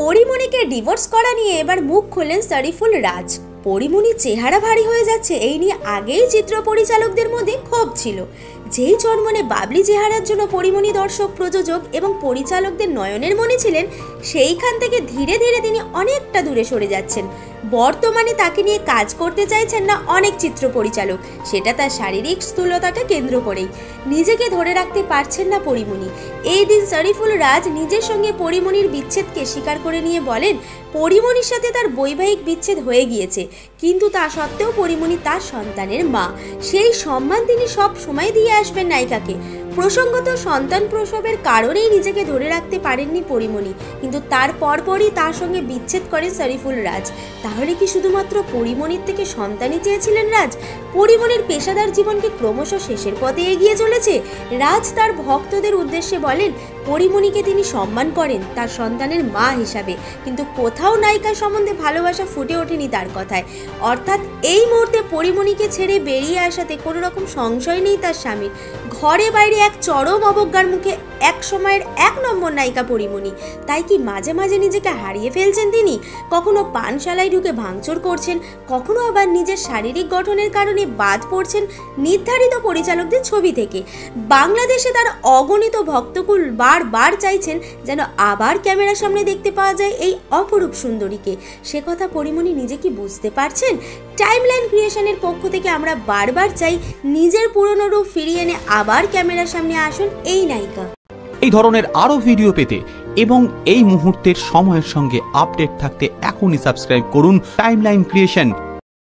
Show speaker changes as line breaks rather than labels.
পরিমণিকে divorce করা নিয়ে এবার মুখ খুললেন শরীফুল রাজ। পরিমণির চেহারা ভারী হয়ে যাচ্ছে এই নিয়ে আগেই চিত্র পরিচালকদের মধ্যে ক্ষোভ ছিল। যেই জন্মনে বাবলি চেহারার জন্য পরিমণি দর্শক, প্রযোজক এবং পরিচালকদের নয়নের মনে ছিলেন, সেইখান থেকে ধীরে ধীরে তিনি অনেকটা দূরে সরে যাচ্ছেন। বর্তমানে তাকে নিয়ে কাজ করতে চাইছেন না অনেক চিত্র পরিচালক, সেটা তার শারীরিক স্থূলতাকে কেন্দ্র করেই। নিজেকে ধরে রাখতে পারছেন না পরিমণি। এই দিন শরীফুল রাজ নিজের সঙ্গে পরিমণির বিচ্ছেদকে স্বীকার করে নিয়ে বলেন, পরিমণির সাথে তার বৈবাহিক বিচ্ছেদ হয়ে গিয়েছে, কিন্তু তা সত্ত্বেও পরিমণি তার সন্তানের মা। সেই সম্মান তিনি সব সময় দিয়ে আসবেন নায়িকাকে। প্রসঙ্গত সন্তান প্রসবের কারণেই নিজেকে ধরে রাখতে পারেননি পরিমণি, কিন্তু তার পরপরই তার সঙ্গে বিচ্ছেদ করেন শরীফুল রাজ। তাহলে কি শুধুমাত্র পরিমণির থেকে সন্তানই চেয়েছিলেন রাজ? পরিমণির পেশাদার জীবনকে ক্রমশ শেষের পথে এগিয়ে চলেছে। রাজ তার ভক্তদের উদ্দেশ্যে বলেন, পরিমণিকে তিনি সম্মান করেন তার সন্তানের মা হিসাবে, কিন্তু কোথাও নায়িকা সম্বন্ধে ভালোবাসা ফুটে ওঠেনি তার কথায়। অর্থাৎ এই মুহূর্তে পরিমণিকে ছেড়ে বেরিয়ে আসাতে কোনো রকম সংশয় নেই তার স্বামীর। ঘরে বাইরে এক চরম অবজ্ঞার মুখে এক সময়ের 1 নম্বর নায়িকা পরিমণি। তাই কি মাঝে মাঝে নিজেকে হারিয়ে ফেলছেন তিনি? কখনো পানশালায় ঢুকে ভাঙচুর করছেন, কখনো আবার নিজের শারীরিক গঠনের কারণে বাদ পড়ছেন নির্ধারিত পরিচালকদের ছবি থেকে। বাংলাদেশে তার অগণিত ভক্তকুল বারবার চাইছেন যেন আবার ক্যামেরার সামনে দেখতে পাওয়া যায় এই অপরূপ সুন্দরীকে। সে কথা পরিমণি নিজে কি বুঝতে পারছেন? টাইমলাইন ক্রিয়েশনের পক্ষ থেকে আমরা বারবার চাই নিজের পুরনো রূপ ফিরিয়ে এনে আবার ক্যামেরার সামনে আসুন এই নায়িকা।
এই ধরনের আরো ভিডিও পেতে এবং এই মুহূর্তের সময়ের সঙ্গে আপডেট থাকতে এখনই সাবস্ক্রাইব করুন টাইমলাইন ক্রিয়েশন।